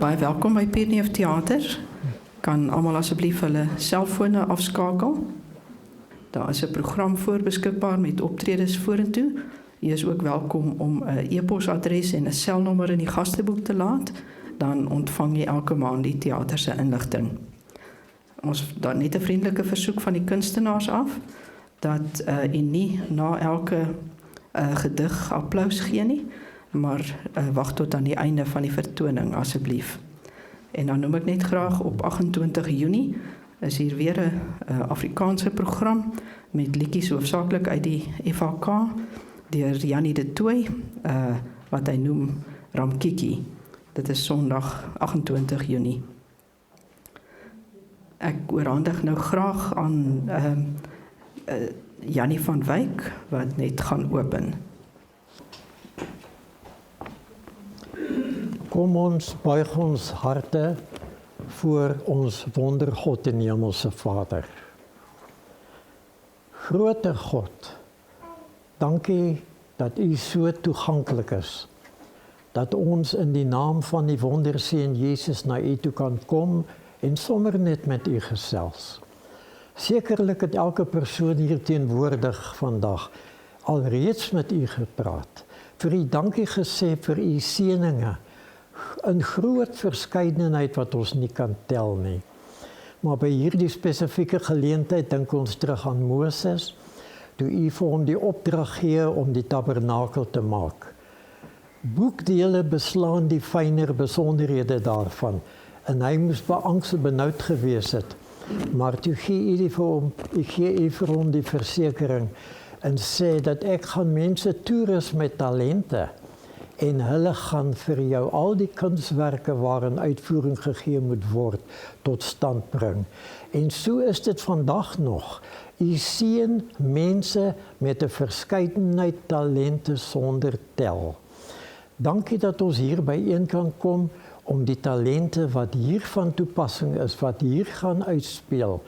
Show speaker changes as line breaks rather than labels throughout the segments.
Baie welkom by Pierneef Theater. Kan almal asseblief hulle selfone afskakel. Daar is 'n program voorbeskikbaar met optredes vorentoe. Jy is ook welkom om 'n e-posadres en 'n selnommer in die gasteboek te laat. Dan ontvang jy elke maand die teater se inligting. Ons dan net 'n vriendelike versoek van die kunstenaars af dat u nie na elke gedig applous gee nie, maar wag tot aan die einde van die vertoning asseblief. En dan noem ek net graag op 28 Junie is hier weer 'n Afrikaanse program met liedjies hoofsaaklik uit die FHK deur Jannie de Tooy wat hy noem Ramkiki. Dit is Sondag 28 Junie. Ek oorhandig nou graag aan Jannie van Wyk wat net gaan open.
Kom ons buig ons harte voor ons wondergod en hemelse Vader. Grote God, dankie dat U so toeganklik is, dat ons in die naam van die wonderseun Jesus na U toe kan kom en sommer net met U gesels. Sekerlik het elke persoon hier teenwoordig vandag alreeds met U gepraat, vir U dankie gesê vir U seëninge, in groot verskeidenheid wat ons nie kan tel nie. Maar by hierdie spesifieke geleentheid dink ons terug aan Moses, toe U vir hom die opdrag gee om die tabernakel te maak. Boekdele beslaan die fynere besonderhede daarvan, en hy moes beangs en benoud gewees het. Maar toe gee U vir hom die versekering en sê dat ek gaan mense toerus met talente en hulle gaan vir jou al die kunswerke waarin uitvoering gegee moet word tot stand bring. En so is dit vandag nog. U seën mense met 'n verskeidenheid talente sonder tel. Dankie dat ons hier byeen kan kom om die talente wat hier van toepassing is, wat hier gaan uitspeel,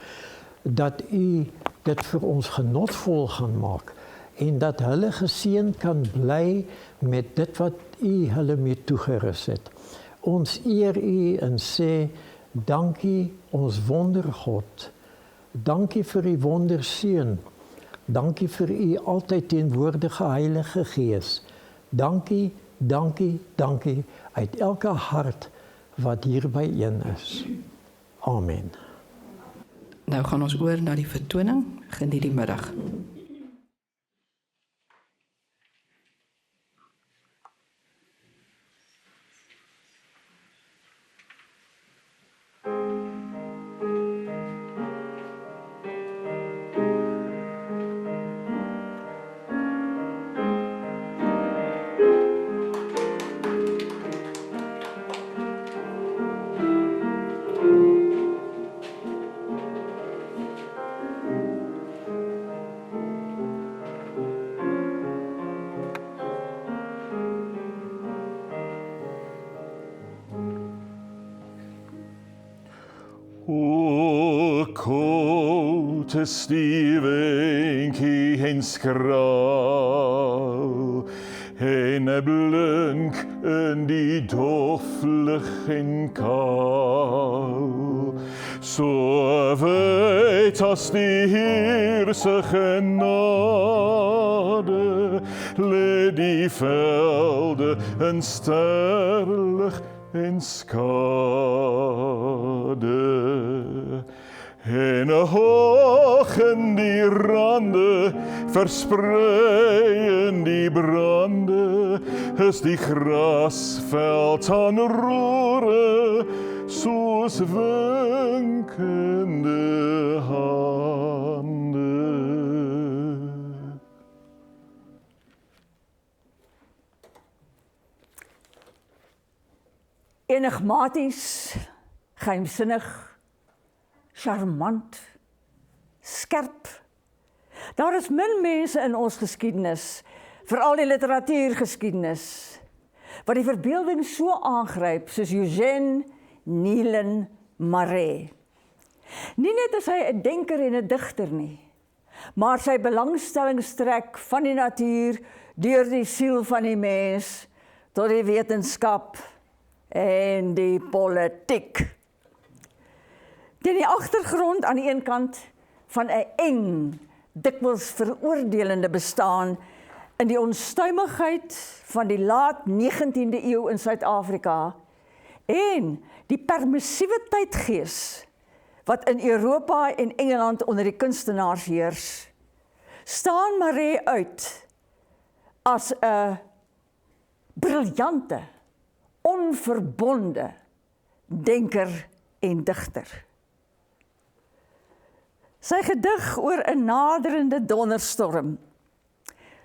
dat U dit vir ons genotvol gaan maak en dat hulle geseën kan bly met dit wat U hulle mee toegerus het. Ons eer U en sê, dankie ons wondergod. Dankie vir U wonderseun. Dankie vir U altyd teenwoordige Heilige Gees. Dankie, dankie, dankie uit elke hart wat hier byeen is. Amen.
Nou gaan ons oor na die vertoning. Geniet die middag.
O koud is die windjie en skraal en 'n blink in die doflig en kaal. So wyd as die Heer se genade lê die velde in sterlig en skade. En hoog in die rande, versprei in die brande, is die grasveld aan roere, soos winkende hande.
Enigmaties, geheimsinnig, charmant, skerp. Daar is min mense in ons geskiedenis, veral die literatuurgeskiedenis, wat die verbeelding so aangryp soos Eugène Nélin Marais. Nie net is hy 'n denker en 'n digter nie, maar sy belangstelling strek van die natuur deur die siel van die mens tot die wetenskap en die politiek. Teen die agtergrond aan die een kant van 'n eng, dikwels veroordelende bestaan in die onstuimigheid van die laat 19de eeu in Suid-Afrika en die permissiewe tydgees wat in Europa en Engeland onder die kunstenaars heers, staan Maree uit as 'n briljante, onverbonde denker en digter. Sy gedig oor 'n naderende donderstorm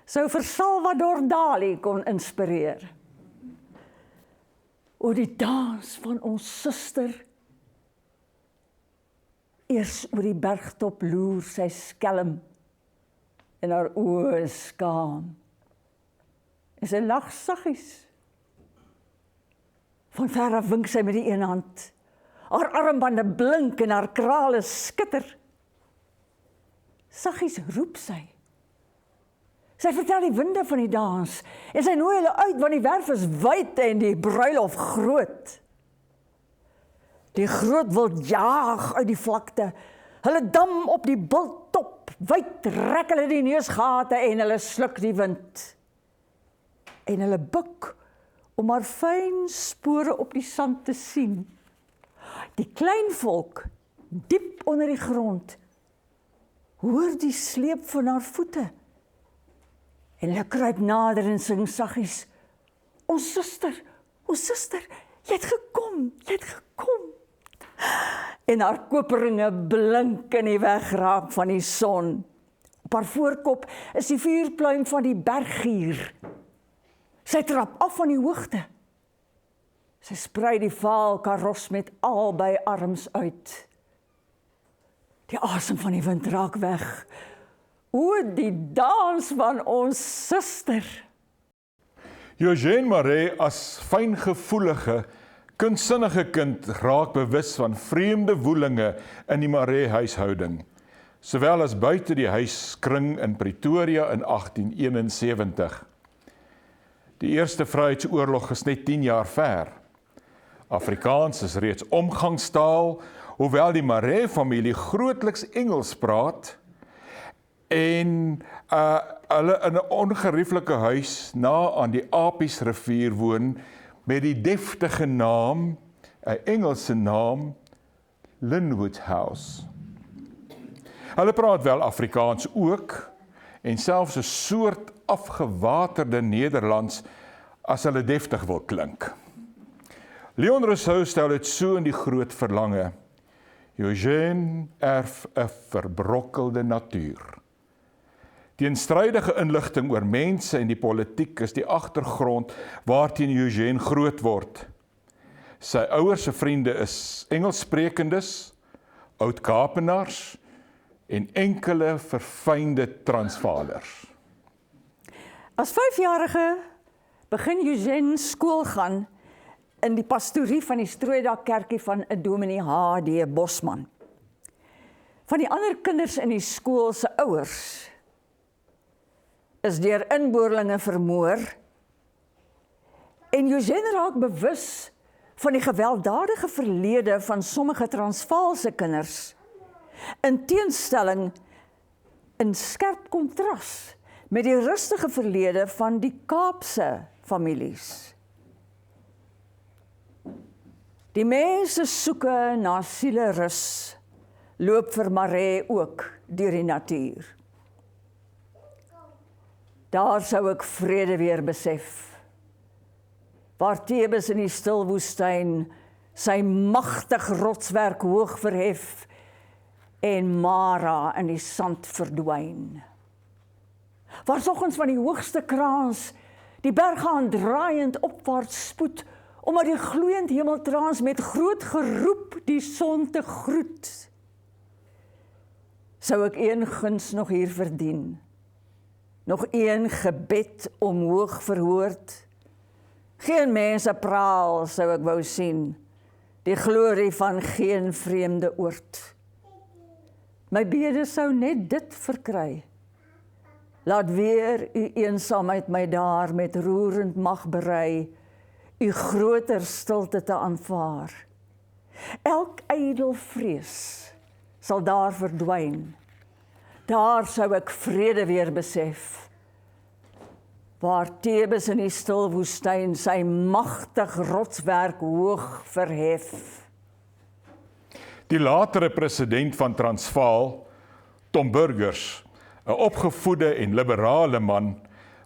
sou vir Salvador Dali kon inspireer. Oor die dans van ons suster, eers oor die bergtop loer sy skelm en haar oë is skaam. En sy lag saggies. Van ver af wink sy met die een hand. Haar armbande blink en haar krale skitter. Saggies roep sy. Sy vertel die winde van die dans en sy nooi hulle uit want die werf is wyd en die bruilof groot. Die groot wil jaag uit die vlakte. Hulle dam op die bulttop, wyd rek hulle die neusgate en hulle sluk die wind. En hulle buk om haar fyn spore op die sand te sien. Die klein volk, diep onder die grond, hoor die sleep van haar voete. En hulle kruip nader en sing saggies, ons suster, jy het gekom. En haar koperringe blink in die wegraak van die son. Op haar voorkop is die vuurpluim van die berggier. Sy trap af van die hoogte. Sy sprei die vaal karos met albei arms uit. Die asem van die wind raak weg. O, die dans van ons suster.
Eugène Maree as fyngevoelige, kunstinnige kind raak bewus van vreemde woelinge in die Maree huishouding, sowel as buite die huiskring in Pretoria in 1871. Die Eerste Vryheidsoorlog is net 10 jaar ver. Afrikaans is reeds omgangstaal, hoewel die Maree-familie grootliks Engels praat en hulle in 'n ongerieflike huis na aan die Apies rivier woon met die deftige naam, 'n Engelse naam, Linwood House. Hulle praat wel Afrikaans ook en selfs 'n soort afgewaterde Nederlands as hulle deftig wil klink. Leon Rousseau stel dit so in die Groot Verlange. Eugène erf 'n verbrokkelde natuur. Teenstrydige inligting oor mense en die politiek is die agtergrond waarteen Eugène groot word. Sy ouers se vriende is Engelssprekendes, oud-Kaapenaars en enkele verfynde Transvaalers.
As 5-jarige begin Eugène skool gaan in die pastorie van die Strooidak kerkie van 'n dominee H.D. Bosman. Van die ander kinders in die skool se ouers is deur inboorlinge vermoor en Eugène raak bewus van die gewelddadige verlede van sommige Transvaalse kinders, in teenstelling in skerp kontras met die rustige verlede van die Kaapse families. Die mense soeke na sielerus, loop vir Maree ook deur die natuur. Daar sou ek vrede weer besef, waar Thebes in die stil woestyn sy magtig rotswerk hoog verhef en Mara in die sand verdwyn. Waar soggens van die hoogste kraans die berge aandraaiend opwaarts spoed, omdat die gloeiend hemeltraans met groot geroep die son te groet. Sou ek een guns nog hier verdien, nog een gebed omhoog verhoord. Geen mense praal sou ek wou sien, die glorie van geen vreemde oord. My bede sou net dit verkry. Laat weer u eensaamheid my daar met roerend mag berei, u groter stilte te aanvaar. Elk ydel vrees sal daar verdwyn. Daar sou ek vrede weer besef, waar Tebes in die stil woestyn sy magtig rotswerk hoog verhef.
Die latere president van Transvaal, Tom Burgers, 'n opgevoede en liberale man,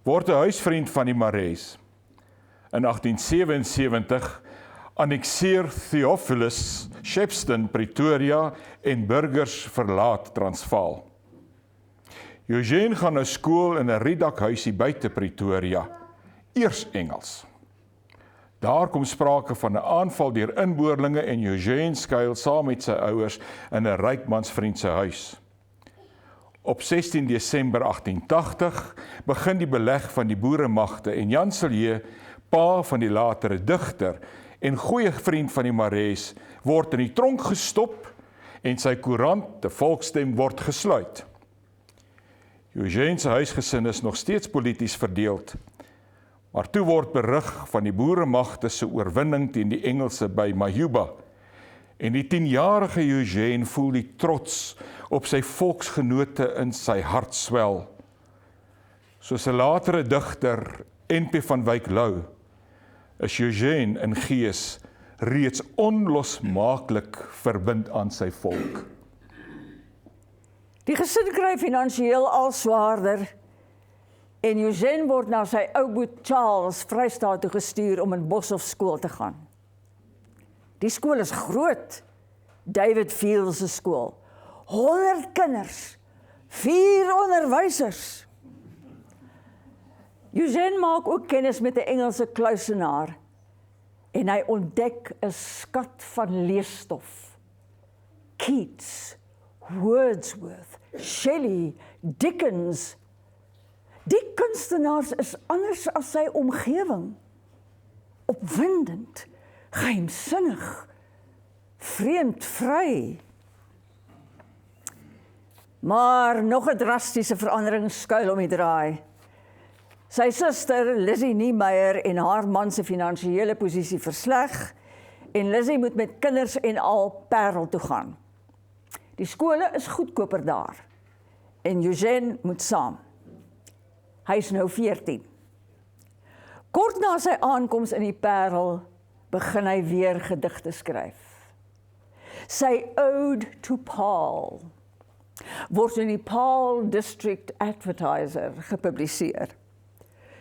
word 'n huisvriend van die Marais. In 1877 annexeer Theophilus Shepstone Pretoria en Burgers verlaat Transvaal. Eugene gaan na skool in 'n rietdakhuisie buite Pretoria, eers Engels. Daar kom sprake van 'n aanval deur inboorlinge en Eugene skuil saam met sy ouers in 'n rykmansvriend se huis. Op 16 Desember 1880 begin die beleg van die boeremagte en Jan Silje, pa van die latere digter en goeie vriend van die Marais, word in die tronk gestop en sy koerant, 'n Volksstem, word gesluit. Eugene se huisgesin is nog steeds polities verdeeld, maar toe word berig van die boeremagte se oorwinning teen die Engelse by Majuba, en die 10-jarige Eugene voel die trots op sy volksgenote in sy hart swel. Soos 'n latere digter, N.P. van Wyk Lou, is Eugene in gees reeds onlosmaaklik verbind aan sy volk.
Die gesin kry finansiëel al swaarder en Eugene word na sy ouboet Charles Vrystaat toe gestuur om in Boshoff skool te gaan. Die skool is groot, David Fields se skool. 100 kinders, 4 onderwysers. Eugene maak ook kennis met 'n Engelse kluisenaar en hy ontdek 'n skat van leesstof. Keats, Wordsworth, Shelley, Dickens. Die kunstenaars is anders as sy omgewing. Opwindend, geheimsinnig, vreemdvry. Maar nog 'n drastiese verandering skuil om die draai. Sy suster, Lizzie Niemeyer, en haar man se finansiële posisie versleg en Lizzie moet met kinders en al Parel toe gaan. Die skole is goedkoper daar en Eugene moet saam. Hy is nou 14. Kort na sy aankoms in die Parel begin hy weer gedigte skryf. Sy Ode to Paul word in die Paul District Advertiser gepubliseer.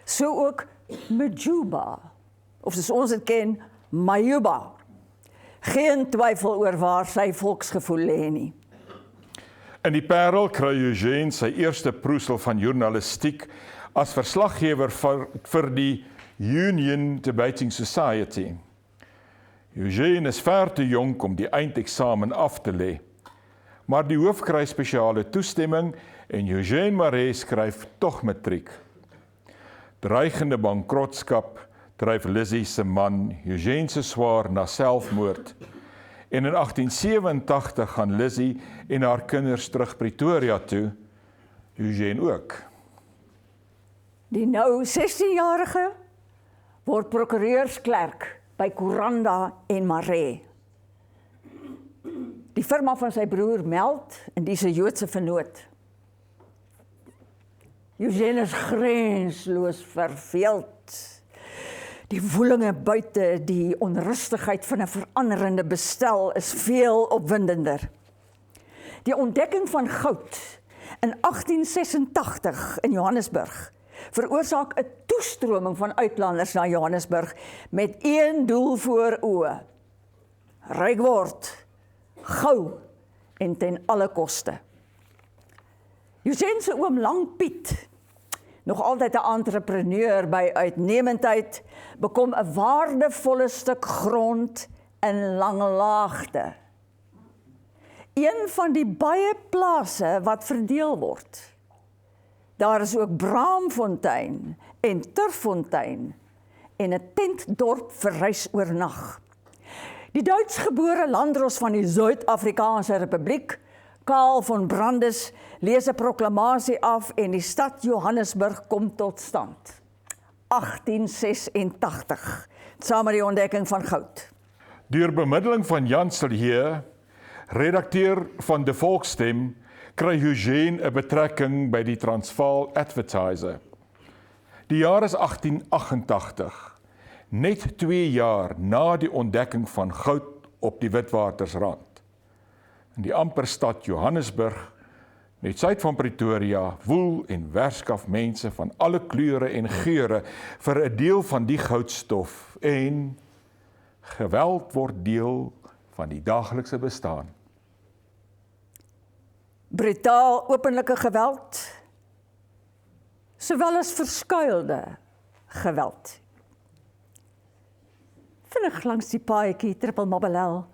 So ook Majuba, of soos ons dit ken, Majuba. Geen twyfel oor waar sy volksgevoel lê nie.
In die Parel kry Eugene sy eerste proesel van journalistiek as verslaggewer vir die Union Debating Society. Eugene is ver te jonk om die eindeksamen af te lê, maar die hoof kry spesiale toestemming en Eugene Marais skryf tog matriek. Dreigende bankrotskap dryf Lizzie se man, Eugene se swaar, na selfmoord. En in 1887 gaan Lizzie en haar kinders terug Pretoria toe, Eugene ook.
Die nou 16-jarige word prokureursklerk by Kuranda en Maree. Die firma van sy broer Meld en die se Joodse vennoot. Eugene is grensloos verveeld. Die woelinge buite, die onrustigheid van 'n veranderende bestel is veel opwindender. Die ontdekking van goud in 1886 in Johannesburg veroorsaak 'n toestroming van uitlanders na Johannesburg met een doel voor oë: ryk word, gou en ten alle koste. Eugene se oom Lang Piet, nog altyd 'n entrepreneur by uitnemendheid, bekom 'n waardevolle stuk grond in Langlaagte. Een van die baie plase wat verdeel word. Daar is ook Braamfontein en Turffontein en 'n tentdorp vir reis oornag. Die Duitsgebore landdros van die Suid-Afrikaanse Republiek, Karl von Brandes, lees 'n proklamasie af en die stad Johannesburg kom tot stand. 1886, saam met die ontdekking van goud.
Deur bemiddeling van Jan Silje, redakteur van De Volksstem, kry Eugene 'n betrekking by die Transvaal Advertiser. Die jaar is 1888, net 2 jaar na die ontdekking van goud op die Witwatersrand. In die amperstad Johannesburg, net suid van Pretoria, woel en werskaf mense van alle kleure en geure vir 'n deel van die goudstof en geweld word deel van die daaglikse bestaan.
Brutaal openlike geweld, sowel as verskuilde geweld. Vinnig langs die paadjie trippel Mabelel.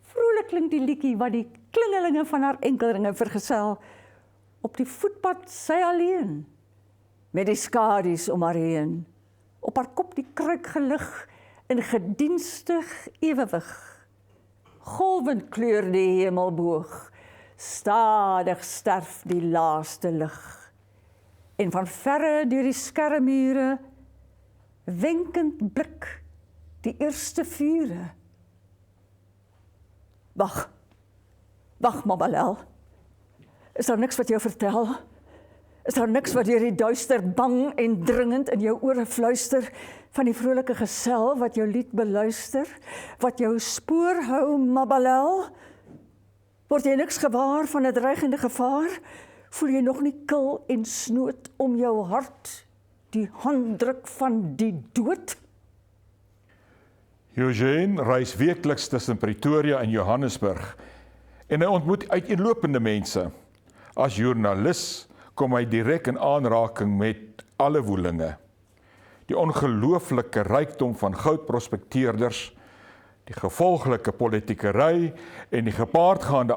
Vrolik klink die liedjie wat die klingelinge van haar enkelringe vergesel. Op die voetpad sy alleen, met die skadu's om haar heen. Op haar kop die kruik gelig in gedienstig ewewig. Golwend kleur die hemelboog, stadig sterf die laaste lig. En van verre deur die skermure, wenkend blik die eerste vure. Wag, Mabelel. Is daar niks wat jou vertel? Is daar niks wat deur die duister bang en dringend in jou ore fluister, van die vrolike gesel wat jou lied beluister, wat jou spoor hou, Mabelel? Word jy niks gewaar van 'n dreigende gevaar? Voel jy nog nie kil en snoot om jou hart, die handdruk van die dood?
Eugene reis weekliks tussen Pretoria en Johannesburg en hy ontmoet uiteenlopende mense. As joernalis kom hy direk in aanraking met alle woelinge. Die ongelooflike rykdom van goudprospekteerders, die gevolglike politiekery en die gepaardgaande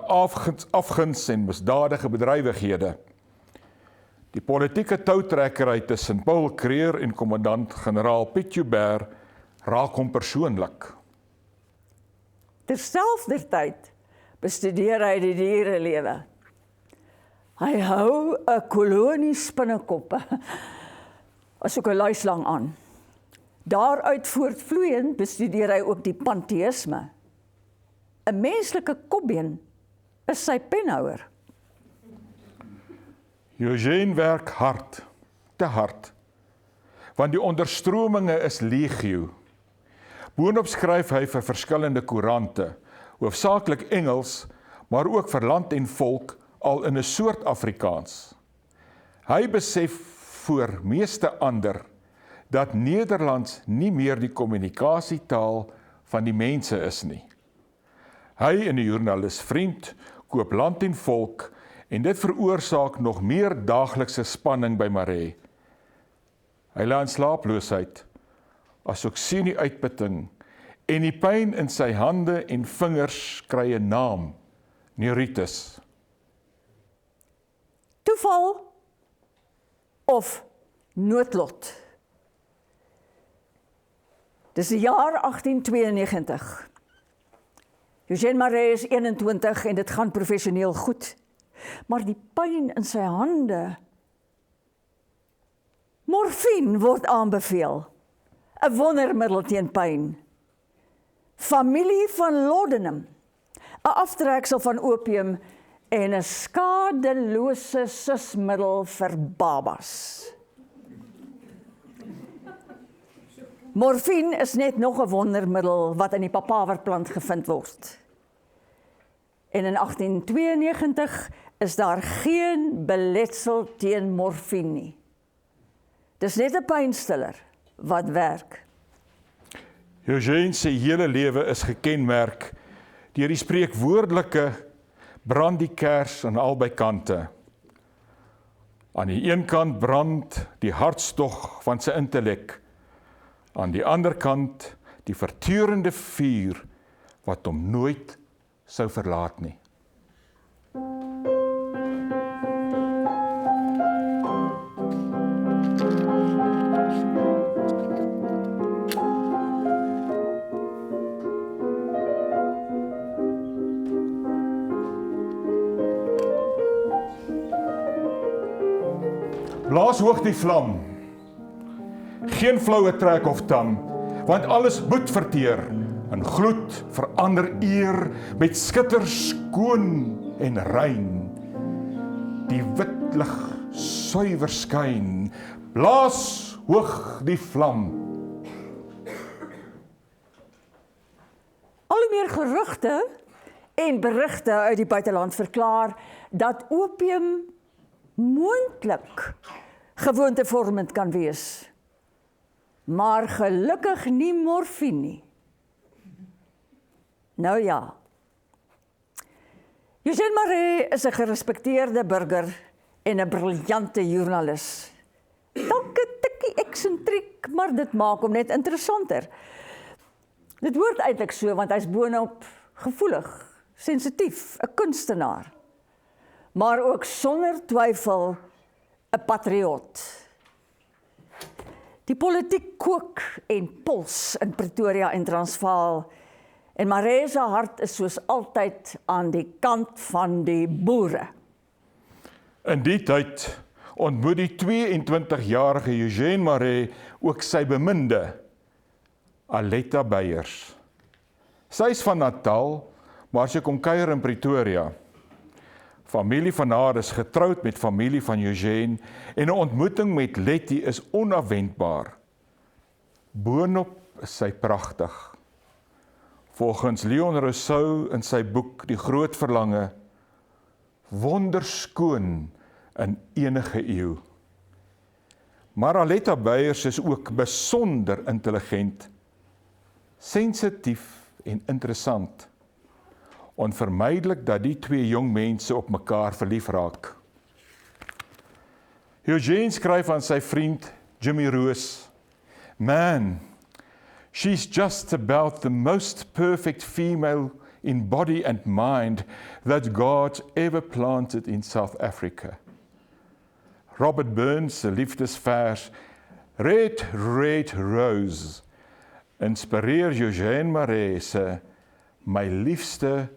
afguns en misdadige bedrywighede. Die politieke toutrekkery tussen Paul Kruger en kommandant-generaal Piet Joubert raak hom persoonlik.
Terselfdertyd bestudeer hy die dierelewe. Hy hou 'n kolonie spinnekoppe, asook 'n luislang aan. Daaruit voortvloeiend bestudeer hy ook die pantheïsme. 'n Menslike kopbeen is sy penhouer.
Eugene werk hard, te hard, want die onderstrominge is legio. Boonop skryf hy vir verskillende koerante, hoofsaaklik Engels, maar ook vir Land en Volk, al in 'n soort Afrikaans. Hy besef voor meeste ander dat Nederlands nie meer die kommunikasietaal van die mense is nie. Hy en 'n joernalis vriend koop Land en Volk en dit veroorsaak nog meer daaglikse spanning by Maree. Hy ly in slaaploosheid, asook senuuitputting en die pyn in sy hande en vingers kry 'n naam, neuritis.
Toeval of noodlot. Dis die jaar 1892. Eugene Maree is 21 en dit gaan professioneel goed. Maar die pyn in sy hande. Morfine word aanbeveel. 'n wondermiddel teen pyn. Familie van laudanum. 'n aftreksel van opium en 'n skadelose susmiddel vir babas. Morfine is net nog 'n wondermiddel wat in die papawerplant gevind word. En in 1892 is daar geen beletsel teen morfine nie. Dis net 'n pynstiller wat werk.
Eugene se hele lewe is gekenmerk deur die spreekwoordelike brand die kers aan albei kante. Aan die een kant brand die hartstog van sy intellek, aan die ander kant die verturende vuur wat hom nooit sou verlaat nie. Blaas hoog die vlam, geen floue trek of tam, want alles moet verteer. In gloed verander eer, met skitter skoon en rein. Die wit lig suiwer skyn, blaas hoog die vlam.
Al hoe meer gerugte en berigte uit die buiteland verklaar dat opium moontlik gewoontevormend kan wees, maar gelukkig nie morfine nie. Nou ja, Eugène Marais is 'n gerespekteerde burger en 'n briljante joernalis. Dalk 'n tikkie eksentriek, maar dit maak hom net interessanter. Dit hoort eintlik so, want hy's boonop gevoelig, sensitief, 'n kunstenaar, maar ook sonder twyfel 'n patriot. Die politiek kook en pols in Pretoria en Transvaal, en Marais se hart is soos altyd aan die kant van die boere.
In die tyd ontmoet die 22-jarige Eugène Marais ook sy beminde, Aletta Beyers. Sy is van Natal, maar sy kom kuier in Pretoria. Familie van haar is getroud met familie van Eugène en 'n ontmoeting met Letty is onafwendbaar. Boonop is sy pragtig. Volgens Leon Rousseau in sy boek Die Groot Verlange, wonderskoon in enige eeu. Maar Aletta Beyers is ook besonder intelligent, sensitief en interessant. Onvermydelik dat die twee jong mense op mekaar verlief raak. Eugène skryf aan sy vriend Jimmy Roos, "Man, she's just about the most perfect female in body and mind that God ever planted in South Africa." Robert Burns se liefdesvers, Red, Red Rose, inspireer Eugène Marais se "My liefste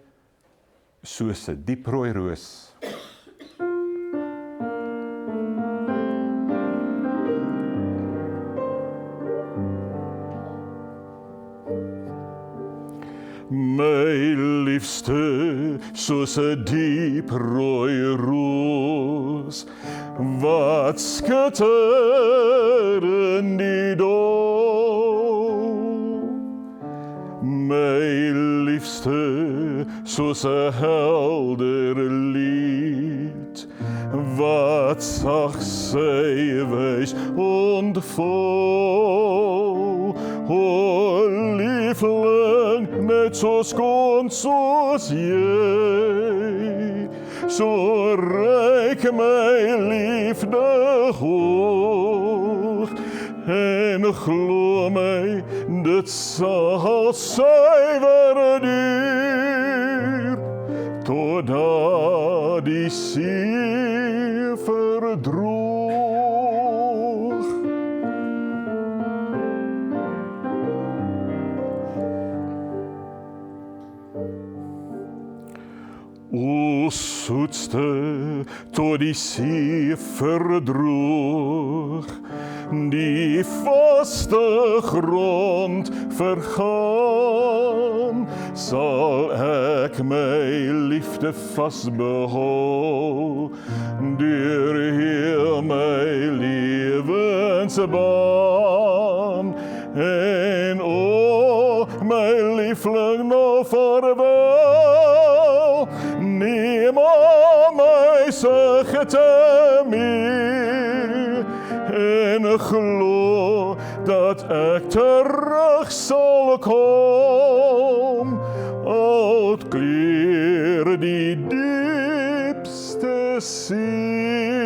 soos 'n dieprooi roos." My liefste soos 'n dieprooi roos, wat skitter in die dal. My liefste soos 'n helder lied, wat sag sy wys ontvou. O liefling, net so skoon soos jy, so reik my liefde hoog, en glo my, dit sal suiwer duur, totdat die see verdroog. O soetste, tot die see verdroog, die vaste grond vergaan, sal ek my liefde vasbehou, deur heel my lewensbaan. En o, my liefling, nou vaarwel, neem aan my sigte mee, en glo dat ek terug sal kom, al kleur die diepste see.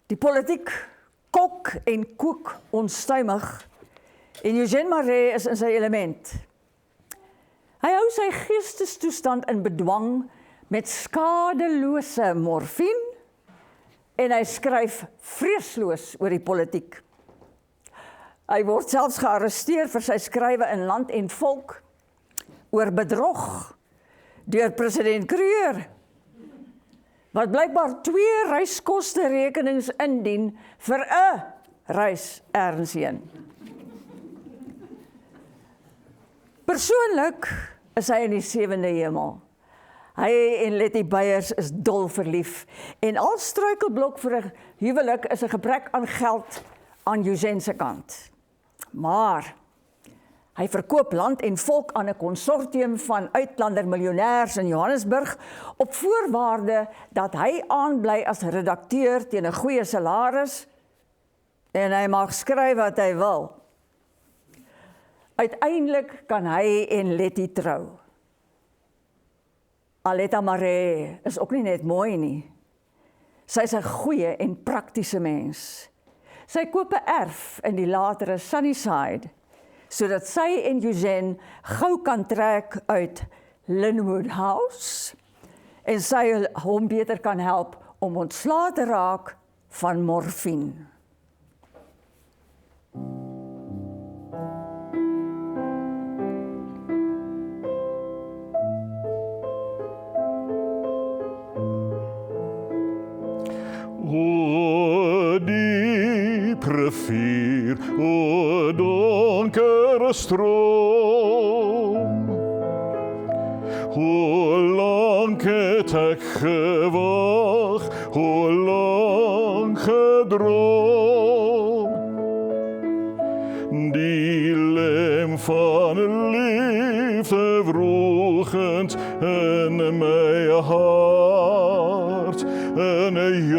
Die politiek kok en kook onstuimig en Eugène Marais is in sy element. Hy hou sy geestestoestand in bedwang met skadelose morfine en hy skryf vreesloos oor die politiek. Hy word selfs gearresteer vir sy skrywe in Land en Volk, oor bedrog deur president Kruger, wat blykbaar 2 reiskoste rekenings indien vir 'n reis ergens heen. Persoonlik is hy in die 7de hemel. Hy en Letty Beyers is dol verlief en al struikelblok vir 'n huwelik is 'n gebrek aan geld aan Eugene se kant. Maar hy verkoop land en volk aan 'n konsortium van uitlander miljonêers in Johannesburg op voorwaarde dat hy aanbly as redakteur teen 'n goeie salaris en hy mag skryf wat hy wil. Uiteindelik kan hy en Letty trou. Aletta Maree is ook nie net mooi nie. Sy is 'n goeie en praktiese mens. Sy koop 'n erf in die latere Sunnyside, sodat sy en Eugene gou kan trek uit Linwood House en sy hom beter kan help om ontslae te raak van morfine.
O diep rivier, o donkere stroom, hoe lang het ek gewag, hoe lang gedroom, die lem van liefde wrogend in my hart, en 'n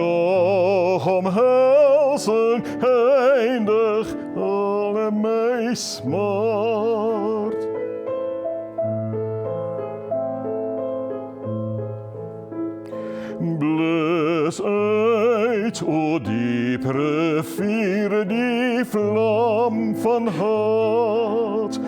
omhelsing eindig al in my smart. Blus uit, o diep rivier, die vlam van haat,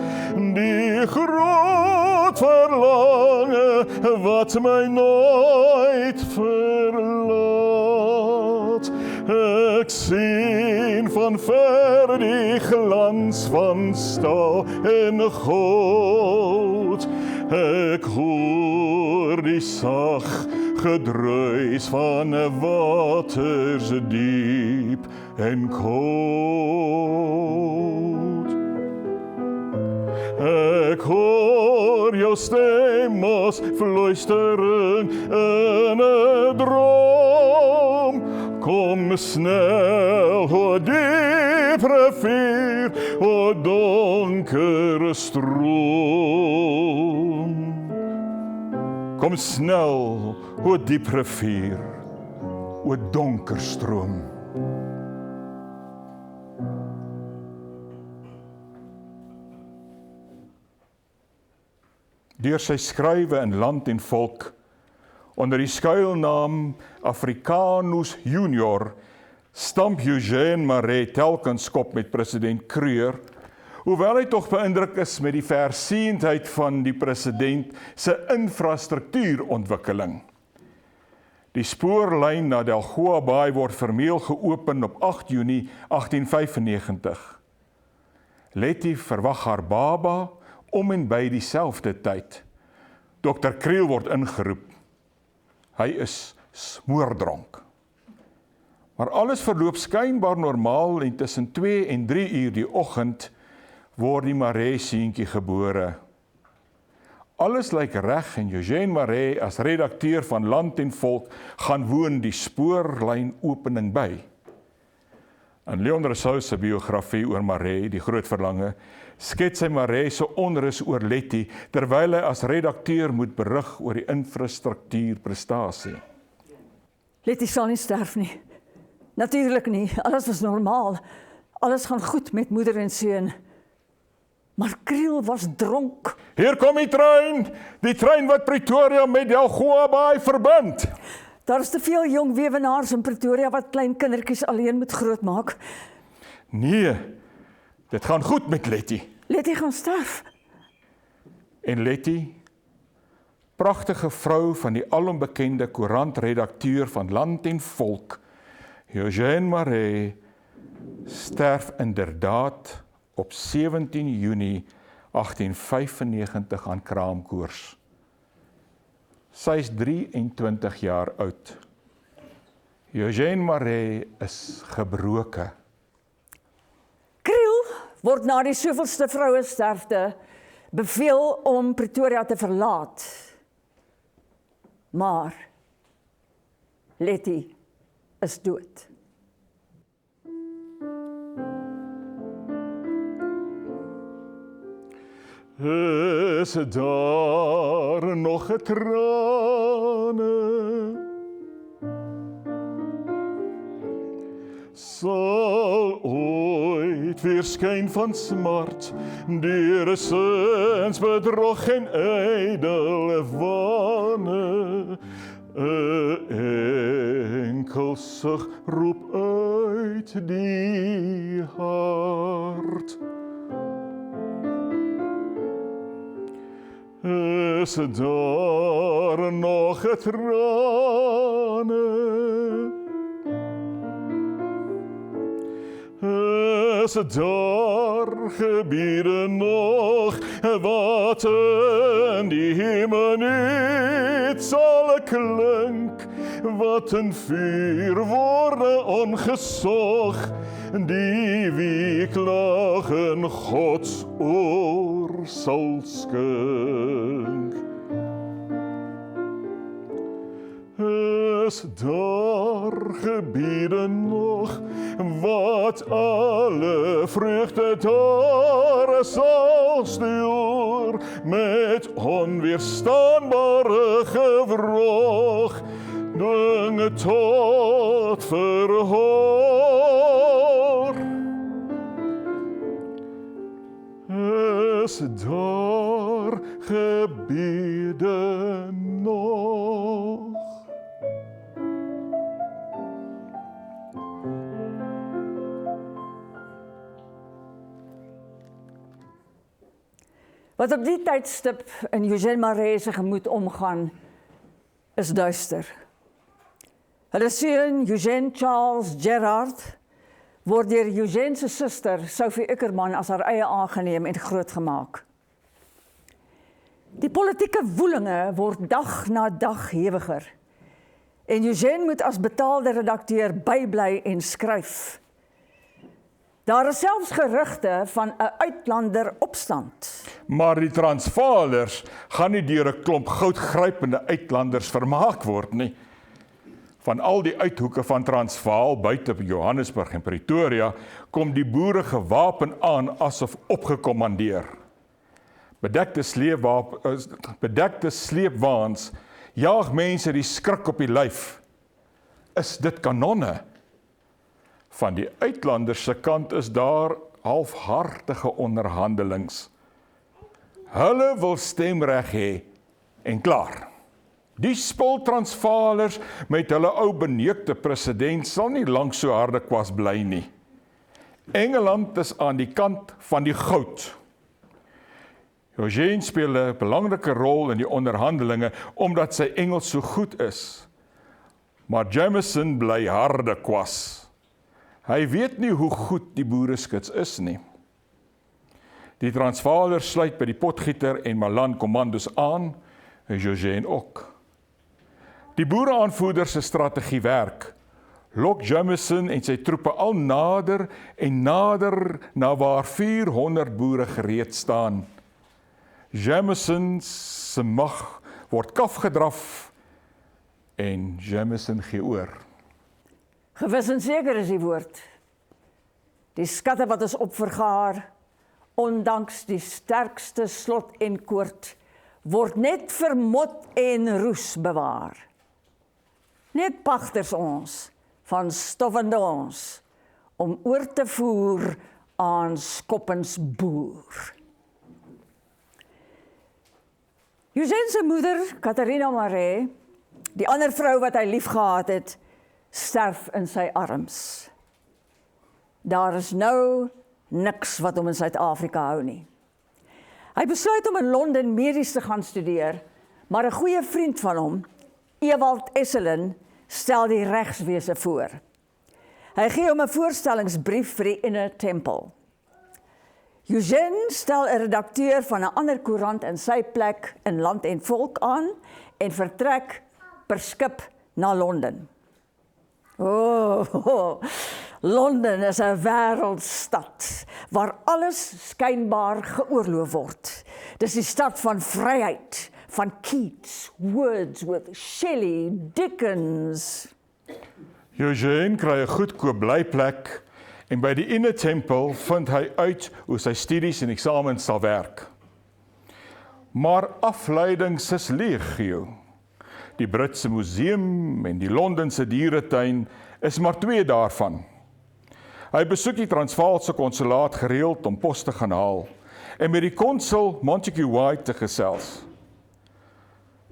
die groot verlange wat my nooit verlaat. Ek sien van ver die glans van staal en goud. Ek hoor die sag gedruis van waters diep en koud. Ek hoor jou stem as fluistering in 'n droom. Kom snel, o diep rivier, o donkere stroom. Kom snel, o diep rivier, o donker stroom. Deur sy skrywe in Land en Volk, onder die skuilnaam Africanus Junior, stamp Eugene Maree telkens kop met president Kruger, hoewel hy tog beïndruk is met die versiendheid van die president se infrastruktuurontwikkeling. Die spoorlyn na Delgoa Baai word formeel geopen op 8 Junie 1895. Letty verwag haar baba om en by dieselfde tyd. Dr. Kriel word ingeroep. Hy is smoordronk. Maar alles verloop skynbaar normaal en tussen 2 en 3 uur die oggend word die Maree seentjie gebore. Alles lyk reg en Eugene Maree as redakteur van Land en Volk gaan woon die spoorlyn opening by. In Leon Rousseau se biografie oor Maree, Die Groot Verlange, skets hy Maree se onrus oor Letty terwyl hy as redakteur moet berig oor die infrastruktuurprestasie.
Letty sal nie sterf nie. Natuurlik nie. Alles is normaal. Alles gaan goed met moeder en seun. Maar Kriel was dronk.
Hier kom die trein wat Pretoria met Delgoa Baai verbind.
Daar is te veel jong weewenaars in Pretoria wat klein kindertjies alleen moet grootmaak.
Nee, dit gaan goed met Letty.
Letty gaan sterf.
En Letty, pragtige vrou van die alombekende koerantredakteur van Land en Volk, Eugene Maree, sterf inderdaad op 17 Junie 1895 aan kraamkoors. Sy is 23 jaar oud. Eugène Marais is gebroke.
Kriel word na die soveelste vrouesterfte beveel om Pretoria te verlaat. Maar Letty is dood.
Is daar nog 'n trane? Sal ooit weer skyn van smart, deur 'n sinsbedrog en ydelle wane. 'n enkel sug roep uit die hart. Is daar nog 'n trane? Is daar gebiede nog wat in die hemel niet sal klink, wat in vuur worde ongesog, die wie klag in Gods oor sal skink. Is daar gebiede nog wat alle vreugde daar sal stuur, met onweerstaanbare gewrog, dinge tot verhoor. Is daar gebiede nog?
Wat op die tydstip in Eugène Marais se gemoed omgaan, is duister. Hulle seun, Eugène Charles Gerard, word deur Eugène se suster, Sophie Uckerman, as haar eie aangeneem en grootgemaak. Die politieke woelinge word dag na dag hewiger. En Eugène moet as betaalde redakteur bybly en skryf. Daar is selfs gerugte van 'n uitlander opstand.
Maar die Transvaalers gaan nie deur 'n klomp goudgrypende uitlanders vermaak word nie. Van al die uithoeke van Transvaal, buite Johannesburg en Pretoria, kom die boere gewapen aan asof opgekommandeer. Bedekte sleepwaans jaag mense die skrik op die lyf. Is dit kanonne? Van die uitlanders se kant is daar halfhartige onderhandelings. Hulle wil stemreg hê en klaar. Die spul Transvaalers met hulle ou beneukte president sal nie lank so harde kwas bly nie. Engeland is aan die kant van die goud. Eugène speel 'n belangrike rol in die onderhandelinge omdat sy Engels so goed is. Maar Jameson bly harde kwas. Hy weet nie hoe goed die boereskuts is nie. Die Transvaalers sluit by die Potgieter en Malan kommandos aan, en Eugène ook. Die boereaanvoerder se strategie werk. Lok Jameson en sy troepe al nader en nader na waar 400 boere gereed staan. Jameson se mag word kafgedraf en Jameson gee oor.
Gewis en seker is die woord. Die skatte wat is opvergaar, ondanks die sterkste slot en koord, word net vermot en roes bewaar. Net pagters ons, van stof en dons, om oor te voer aan Skoppens boer. Eugène se moeder, Catharina Marais, die ander vrou wat hy liefgehad het, sterf in sy arms. Daar is nou niks wat hom in Suid-Afrika hou nie. Hy besluit om in Londen medies te gaan studeer, maar 'n goeie vriend van hom, Ewald Esselin, stel die regswese voor. Hy gee hom 'n voorstellingsbrief vir die Inner Temple. Eugene stel 'n redakteur van 'n ander koerant in sy plek in Land en Volk aan en vertrek per skip na Londen. Londen is 'n wêreldstad waar alles skynbaar geoorloof word. Dis die stad van vryheid, van Keats, Wordsworth, Shelley, Dickens.
Eugene kry 'n goedkoop blyplek en by die Inner Temple vind hy uit hoe sy studies en eksamens sal werk. Maar afleidings is legio. Die Britse Museum en die Londense dieretuin is maar 2 daarvan. Hy besoek die Transvaalse konsulaat gereeld om pos te gaan haal en met die konsul Montague White te gesels.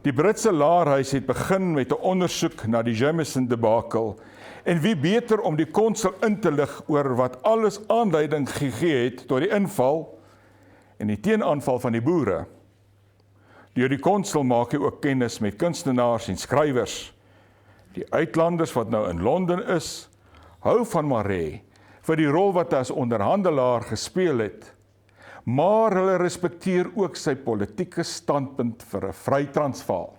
Die Britse laarhuis het begin met 'n ondersoek na die Jameson debakel en wie beter om die konsul in te lig oor wat alles aanleiding gegee het tot die inval en die teenaanval van die boere. Deur die konsul maak hy ook kennis met kunstenaars en skrywers. Die uitlanders wat nou in Londen is, hou van Maree vir die rol wat hy as onderhandelaar gespeel het, maar hulle respekteer ook sy politieke standpunt vir 'n vry Transvaal.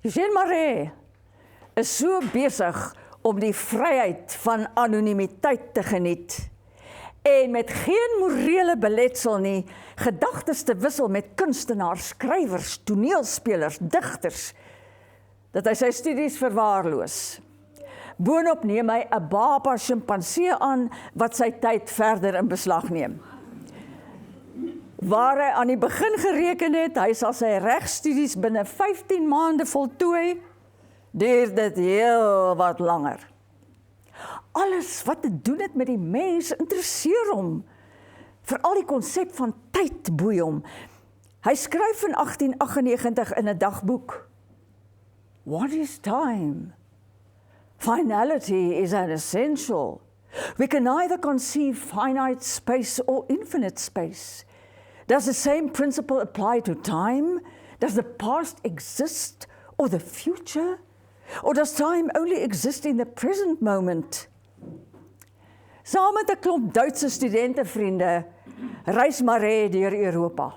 Eugene Maree is so besig om die vryheid van anonimiteit te geniet en met geen morele beletsel nie gedagtes te wissel met kunstenaars, skrywers, toneelspelers, digters, dat hy sy studies verwaarloos. Boonop neem hy 'n baba sjimpansee aan wat sy tyd verder in beslag neem. Waar hy aan die begin gereken het, hy sal sy regstudies binne 15 maande voltooi, duur dit heel wat langer. Alles wat te doen het met die mens interesseer hom. Veral die konsep van tyd boei hom. Hy skryf in 1898 in 'n dagboek: What is time? Finality is an essential. We can neither conceive finite space or infinite space. Does the same principle apply to time? Does the past exist or the future? Or does time only exist in the present moment? Saam met 'n klomp Duitse studentevriende reis Maree deur Europa.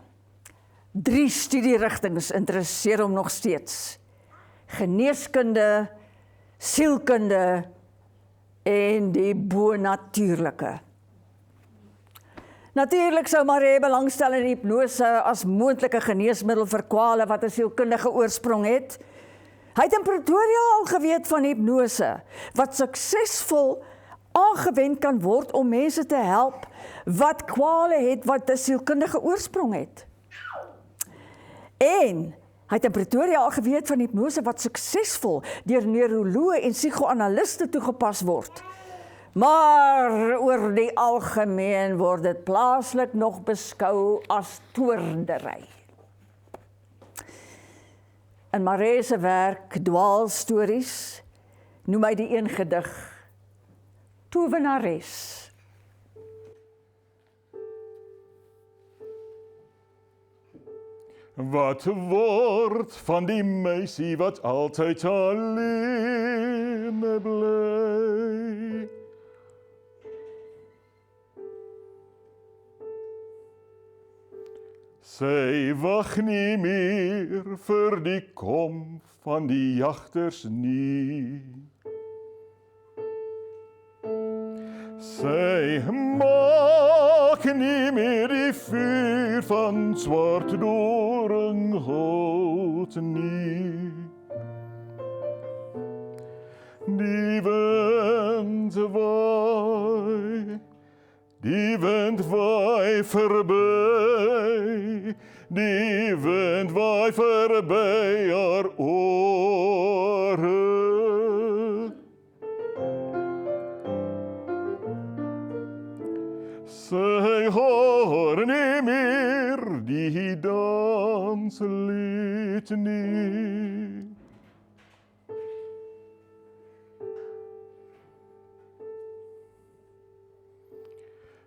3 studierigtings interesseer hom nog steeds: geneeskunde, sielkunde en die bonatuurlike. Natuurlik sou Maree belangstel in hipnose as moontlike geneesmiddel vir kwale wat 'n sielkundige oorsprong het. Hy het in Pretoria al geweet van hipnose, wat suksesvol aangewend kan word om mense te help wat kwale het wat 'n sielkundige oorsprong het. En hy het in Pretoria al geweet van hipnose wat suksesvol deur neuroloë en psigoanaliste toegepas word. Maar oor die algemeen word dit plaaslik nog beskou as toorndery. In Maree se werk Dwaalstories noem hy die een gedig Tovenares.
Wat word van die meisie wat altyd alleen bly? Sy wag nie meer vir die kom van die jagters nie. Sy maak nie meer die vuur van swart doringhout nie. Die wind waai verby, die wind waai verby haar ore. Sy hoor nie meer die danslied nie.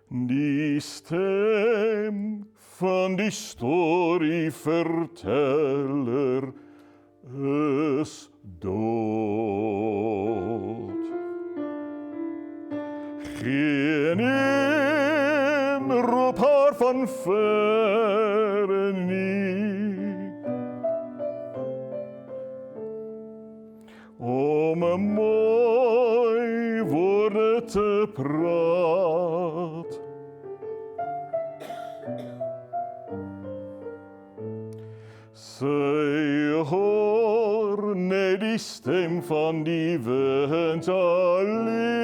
Die stem van die storyverteller is dood. Geen om 'n mooi woorde te praat. Sy hoor net die stem van die wind alleen.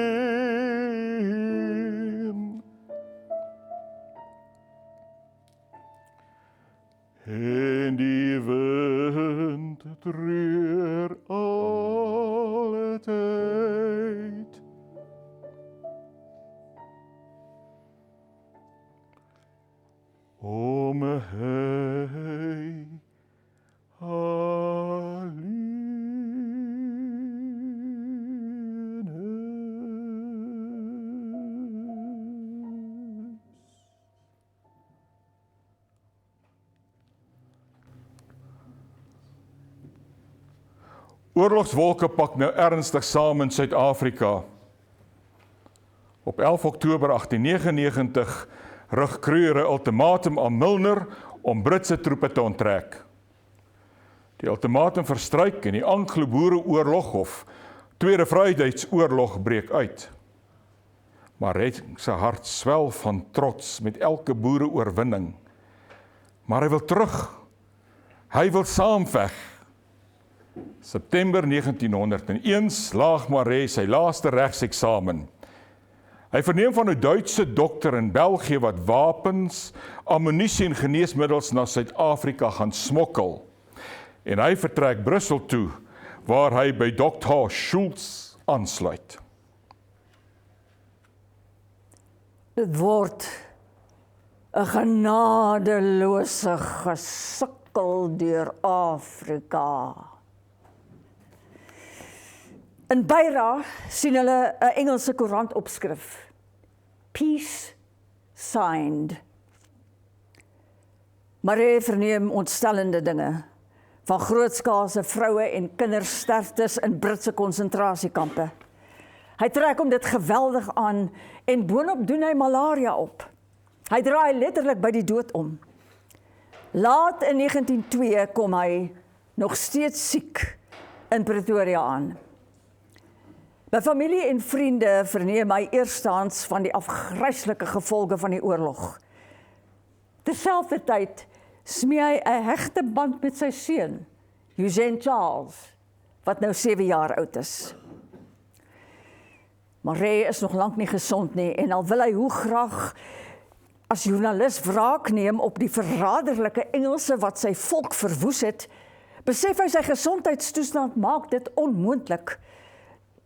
En die wind treur alle tyd. Om hy alleen is. Oorlogswolke pak nou ernstig saam in Suid-Afrika. Op 11 Oktober 1899 rig Kruger 'n ultimatum aan Milner om Britse troepe te onttrek. Die ultimatum verstryk en die Anglo-Boereoorlog of Tweede Vryheidsoorlog breek uit. Maree se hart swel van trots met elke boereoorwinning. Maar hy wil terug. Hy wil saamveg. September 1901 slaag Maree sy laaste regseksamen. Hy verneem van 'n Duitse dokter in België wat wapens, ammunisie en geneesmiddels na Suid-Afrika gaan smokkel. En hy vertrek Brussel toe, waar hy by Dr. Schultz aansluit.
Dit word 'n genadeloose gesukkel deur Afrika. In Beira sien hulle 'n Engelse koerant opskrif. Peace signed. Maree verneem ontstellende dinge van grootskaalse vroue en kindersterftes in Britse konsentrasiekampe. Hy trek om dit geweldig aan en boonop doen hy malaria op. Hy draai letterlik by die dood om. Laat in 1902 kom hy nog steeds siek in Pretoria aan. By familie en vriende verneem hy eerstehands van die afgryslike gevolge van die oorlog. Terselfdertyd smee hy 'n hegte band met sy seun, Eugene Charles, wat nou 7 jaar oud is. Maree is nog lank nie gesond nie en al wil hy hoe graag as joernalis wraak neem op die verraderlike Engelse wat sy volk verwoes het, besef hy sy gesondheidstoestand maak dit onmoontlik.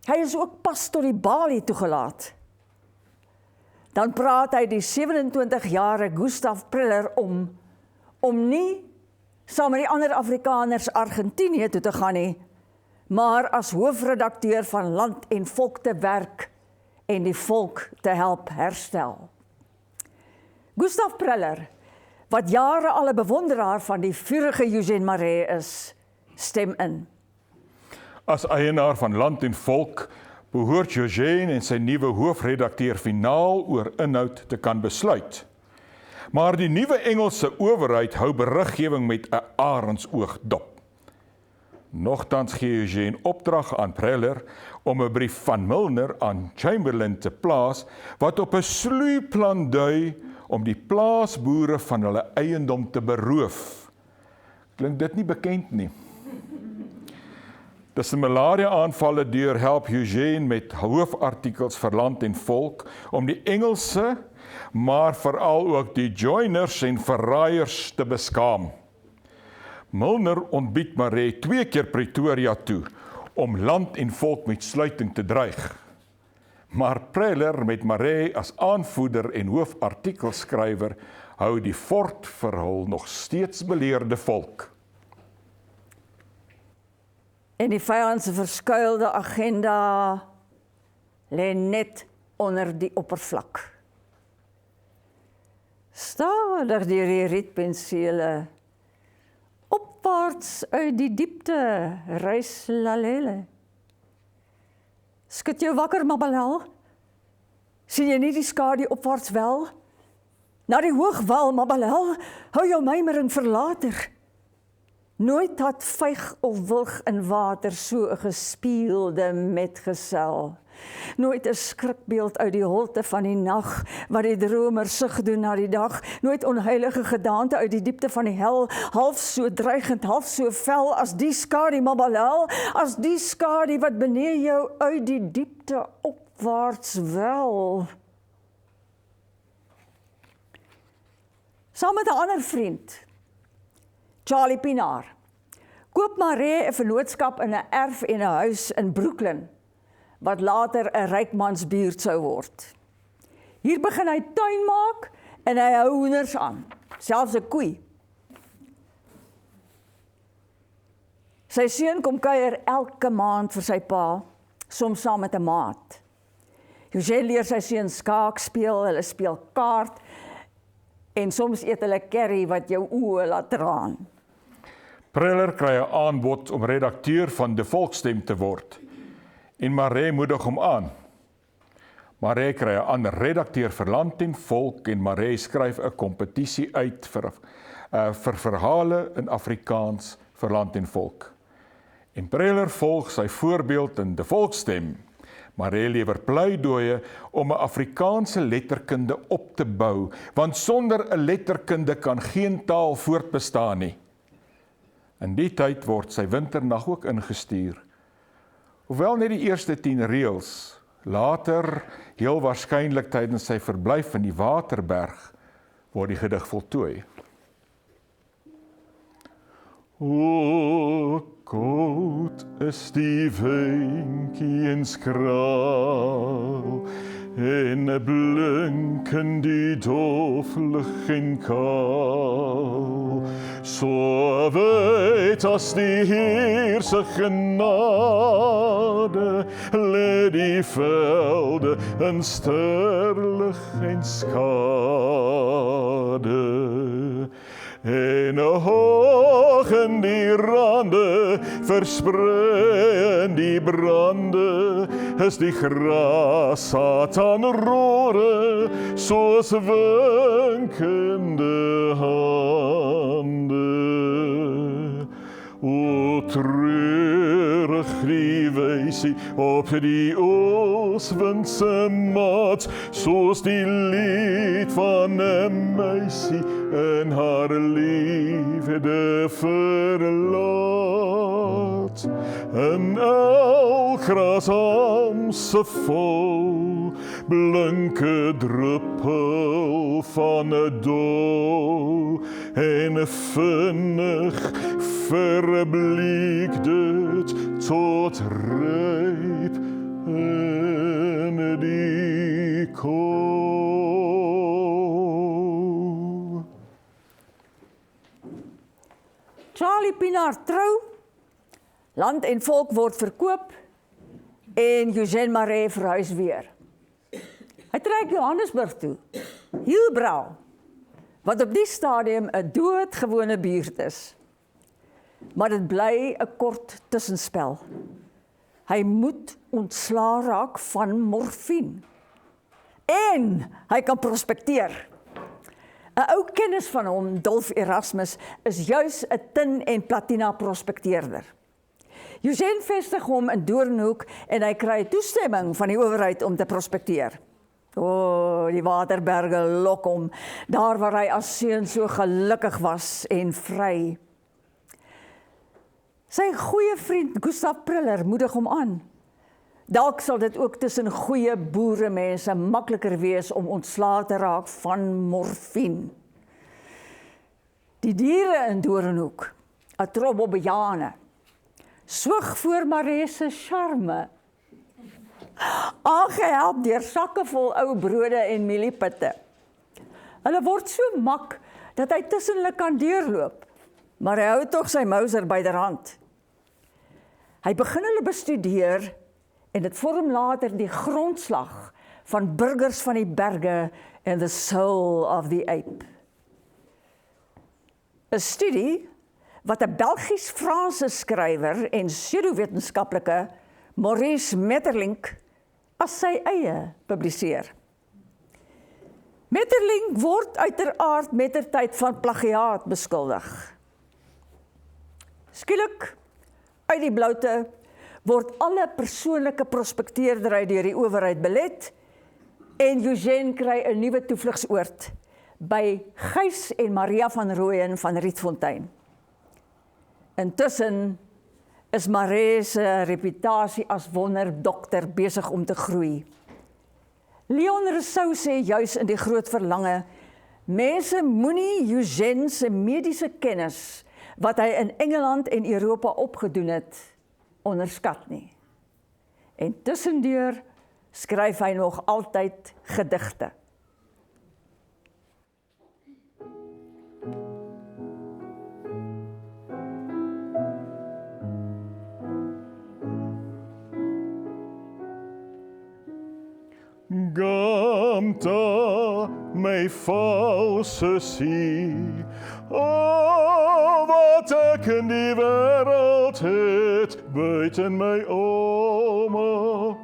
Hy is ook pas tot die balie toegelaat. Dan praat hy die 27-jarige Gustav Preller om nie saam met die ander Afrikaners Argentinië toe te gaan nie, maar as hoofredakteur van Land en Volk te werk en die volk te help herstel. Gustav Preller, wat jare al 'n bewonderaar van die vurige Eugene Maree is, stem in.
As eienaar van Land en Volk behoort Eugene en sy nuwe hoofredakteur finaal oor inhoud te kan besluit. Maar die nuwe Engelse owerheid hou beriggewing met 'n arendsoog dop. Nogtans gee Eugene opdrag aan Preller om 'n brief van Milner aan Chamberlain te plaas wat op 'n sluiplan dui om die plaasboere van hulle eiendom te beroof. Klink dit nie bekend nie? Tussen malaria-aanvalle deur help Eugene met hoofartikels vir Land en Volk om die Engelse, maar veral ook die joiners en verraaiers te beskaam. Milner ontbied Maree 2 keer Pretoria toe om Land en Volk met sluiting te dreig. Maar Preller met Maree as aanvoerder en hoofartikelskrywer hou die fort vir hul nog steeds beleerde volk.
En die vyand se verskuilde agenda lê net onder die oppervlak. Stadig deur die rietpensele, opwaarts uit die diepte reis Lalele. Skud jou wakker, Mabelel? Sien jy nie die skadu opwaarts wel? Na die hoogwal, Mabelel, hou jou mymering vir later. Nooit had vyg of wilg in water so 'n gespieelde metgesel. Nooit 'n skrikbeeld uit die holte van die nag, wat die dromer sug doen na die dag. Nooit onheilige gedaante uit die diepte van die hel, half so dreigend, half so fel, as die skadu Mabalel, as die skadu wat benee jou uit die diepte opwaarts wel. Saam met 'n ander vriend, Charlie Pinaar, koop Maree 'n vennootskap in 'n erf en 'n huis in Brooklyn, wat later 'n rykmansbuurt sou word. Hier begin hy tuin maak en hy hou hoenders aan, selfs 'n koei. Sy seun kom kuier elke maand vir sy pa, soms saam met 'n maat. Eugene leer sy seun skaak speel, hulle speel kaart, en soms eet hulle curry wat jou oë laat traan.
Preller kry 'n aanbod om redakteur van De Volksstem te word. En Maree moedig hom aan. Maree kry 'n ander redakteur vir Land en Volk en Maree skryf 'n kompetisie uit vir verhale in Afrikaans vir Land en Volk. En Preller volg sy voorbeeld in De Volksstem. Maree lewer pleidooie om 'n Afrikaanse letterkunde op te bou, want sonder 'n letterkunde kan geen taal voortbestaan nie. In die tyd word sy winternag ook ingestuur. Hoewel net die eerste 10 reëls, later, heel waarskynlik tydens sy verblyf in die Waterberg, word die gedig voltooi. O, koud is die windjie en skraal, en 'n blink in die doflig en kaal, so wyd as die Heer se genade, lê die velde in sterlig en skade. En hoog in die rande, versprei in die brande, is die gras satanrode, soos winkende hande. O treurig die wysie op die ooswind se maat, soos die lied van 'n meisie in haar liefde verlaat. In elk grashalm se vol, blinke druppel van 'n dol, en vinnig verbleek dit tot ryp in die kool.
Charlie Pinaar trou, Land en Volk word verkoop, en Eugene Maree verhuis weer. Hy trek Johannesburg toe, Hielbrau, wat op die stadium 'n doodgewone buurt is. Maar dit bly 'n kort tussenspel. Hy moet ontslaa raak van morfien. En hy kan prospekteer. 'n Ou kennis van hom, Dolf Erasmus, is juis 'n tin- en platina prospekteerder. Eugene vestig hom in Doornhoek en hy kry toestemming van die owerheid om te prospekteer. O, die Waterberge lok hom, daar waar hy as seun so gelukkig was en vry. Sy goeie vriend Gustav Preller moedig hom aan. Dalk sal dit ook tussen goeie boeremense makliker wees om ontslae te raak van morfien. Die diere in Doornhoek, 'n trop Bobbejane, swig voor Maree se charme, aangehelp deur sakke vol ou brode en mieliepitte. Hulle word so mak dat hy tussen hulle kan deurloop, maar hy hou tog sy Mauser byderhand. Hy begin hulle bestudeer en dit vorm later die grondslag van Burgers van die Berge en The Soul of the Ape. 'n Studie wat 'n Belgisch-Franse skrywer en pseudowetenskaplike Maurice Maeterlinck as sy eie publiseer. Maeterlinck word uiteraard mettertyd van plagiaat beskuldig. Skielik, uit die bloute, word alle persoonlike prospekteerdery deur die owerheid belet en Eugène kry 'n nuwe toevlugsoord by Gys en Maria van Rooyen van Rietfontein. Intussen is Maree se reputasie as wonderdokter besig om te groei. Leon Rousseau sê juis in Die Groot Verlange, mense moenie Eugène se mediese kennis wat hy in Engeland en Europa opgedoen het, onderskat nie. En tussendeur skryf hy nog altyd gedigte.
Gamta, my valse sie, wat ek in die wêreld het, buiten my ouma.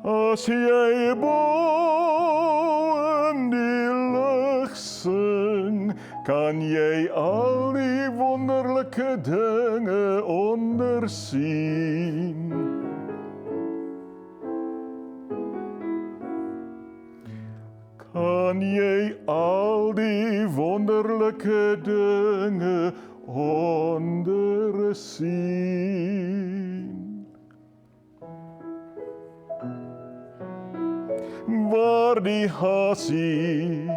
As jy bo in die lug sing, kan jy al die wonderlike dinge ondersien. Kan jy al die wonderlike dinge ondersien? Waar die hasie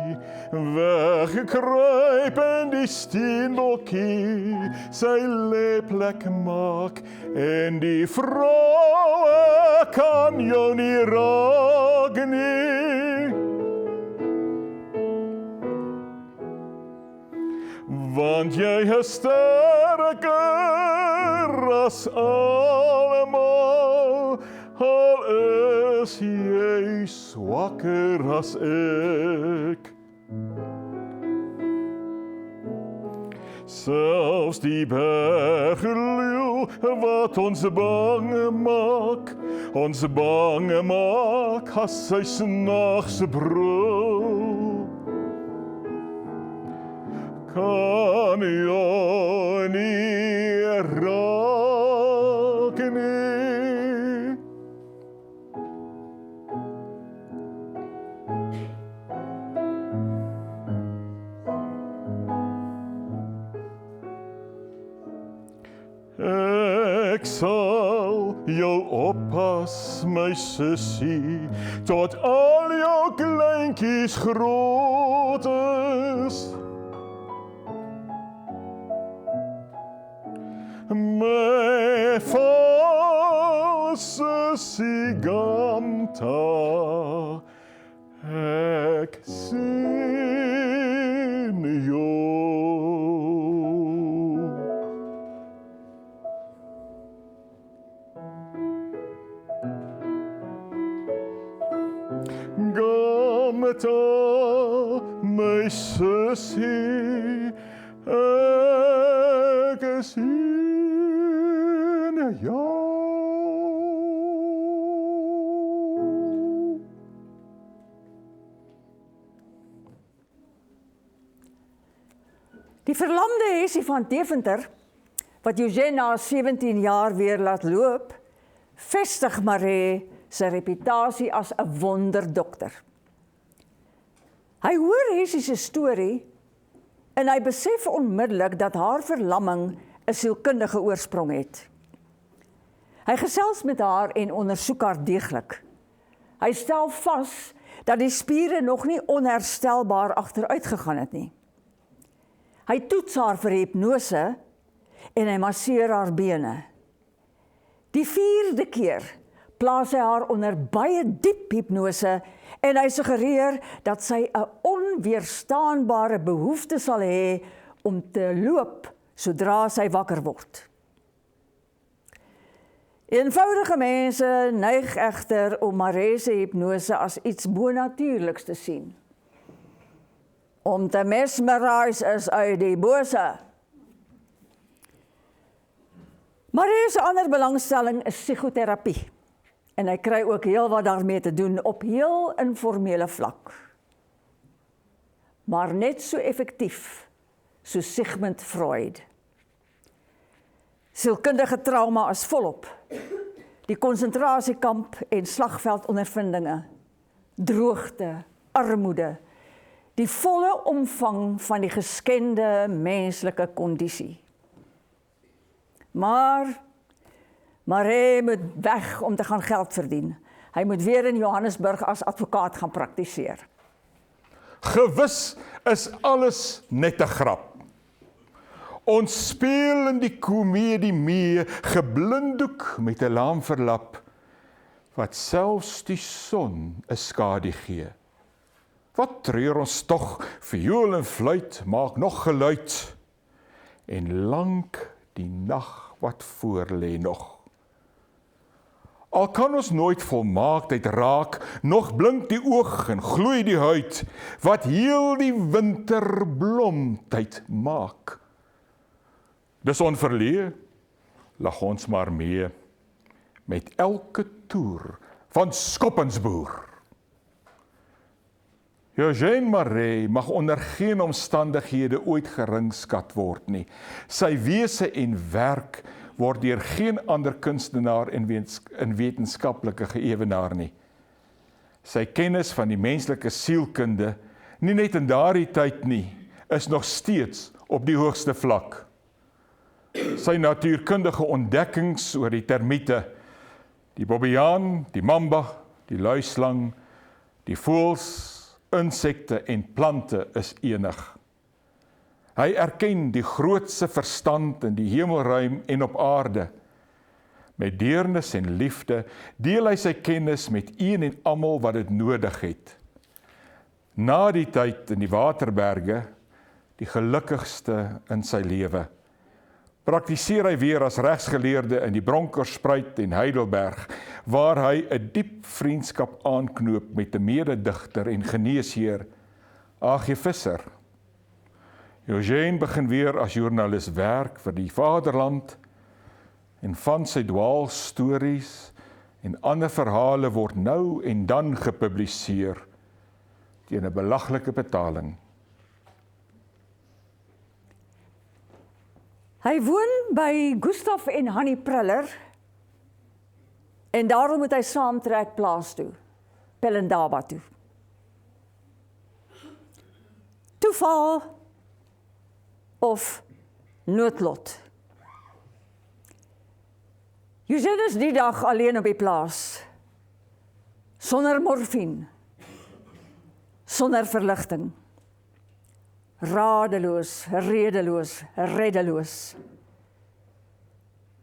weggekruip en die steenbokkie sy leplek maak en die vroue kan jou nie raak nie. Want jy is sterker as almal, al is jy swakker as ek. Selfs die bergleeuw wat ons bang maak as hy s'nags brul. Kan jou nie raak nie. Ek sal jou oppas, my sussie, tot al jou kleintjies groot is. My valse Gamta, ek sien jou. Gamta, my sussie, ek sien jou.
Die verlamde Hessie van Deventer, wat Eugène na 17 jaar weer laat loop, vestig Maree sy reputasie as 'n wonderdokter. Hy hoor Hessie se storie en hy besef onmiddellik dat haar verlamming 'n sielkundige oorsprong het. Hy gesels met haar en ondersoek haar deeglik. Hy stel vas dat die spiere nog nie onherstelbaar agteruit gegaan het nie. Hy toets haar vir hipnose en hy masseer haar bene. Die 4de keer plaas hy haar onder baie diep hipnose en hy suggereer dat sy 'n onweerstaanbare behoefte sal hê om te loop sodra sy wakker word. Eenvoudige mense neig egter om Maree se hipnose as iets bonatuurliks te sien. Om te mesmerise is uit die bose. Maree se ander belangstelling is psigoterapie. En hy kry ook heel wat daarmee te doen op heel informele vlak. Maar net so effektief soos Sigmund Freud. Sielkundige trauma is volop. Die konsentrasiekamp en slagveldondervindinge, droogte, armoede, die volle omvang van die geskende menslike kondisie. Maar Maree moet weg om te gaan geld verdien. Hy moet weer in Johannesburg as advokaat gaan praktiseer.
Gewis is alles net 'n grap. Ons speel in die komedie mee, geblindoek met 'n laam verlap, wat selfs die son 'n skadu gee. Wat treur ons tog, viool en fluit maak nog geluid, en lank die nag wat voor lê nog. Al kan ons nooit volmaaktheid raak, nog blink die oog en gloei die huid, wat heel die winterblomtyd maak. Dis onverlee, lag ons maar mee, met elke toer van Skoppensboer. Eugène Maree mag onder geen omstandighede ooit geringskat word nie. Sy wese en werk word deur geen ander kunstenaar en wetenskaplike geëwenaar nie. Sy kennis van die menslike sielkunde, nie net in daardie tyd nie, is nog steeds op die hoogste vlak. Sy natuurkundige ontdekkings oor die termiete, die bobbejaan, die mamba, die luislang, die voëls, insekte en plante is enig. Hy erken die grootste verstand in die hemelruim en op aarde. Met deernis en liefde deel hy sy kennis met een en almal wat dit nodig het. Na die tyd in die Waterberge, die gelukkigste in sy lewe, praktiseer hy weer as regsgeleerde in die Bronkhorstspruit en Heidelberg, waar hy 'n diep vriendskap aanknoop met 'n mededigter en geneesheer, A.G. Visser. Eugène begin weer as joernalis werk vir die Vaderland, en van sy dwaalstories en ander verhale word nou en dan gepubliseer teen 'n belaglike betaling.
Hy woon by Gustaf en Hannie Priller, en daarom moet hy saamtrek plaas toe, Pelindaba toe. Toeval of noodlot. Eugène is die dag alleen op die plaas, sonder morfine, sonder verligting. Radeloos, redeloos, reddeloos.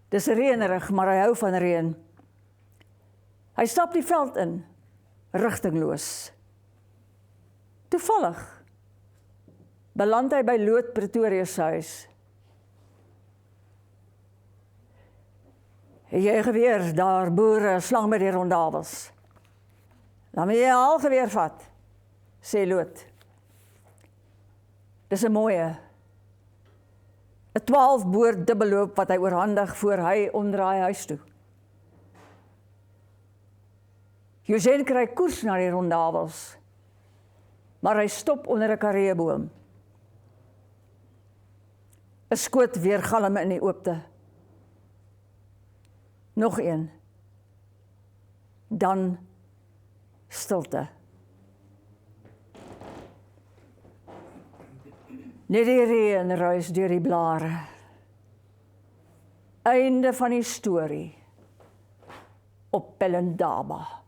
Dis reënerig, maar hy hou van reën. Hy stap die veld in, rigtingloos. Toevallig beland hy by Loot Pretoria se huis. Jy geweer, daar boere slang met die rondawels. Dan moet jy al geweer vat, sê Loot. Dis 'n mooie. 'n 12 boor dubbelloop wat hy oorhandig voor hy omdraai huis toe. Eugène kry koers na die rondawels, maar hy stop onder 'n kareeboom. 'n skoot weergalm in die oopte. Nog een. Dan stilte. Net die reën ruis deur die blare. Einde van die storie op Pelindaba.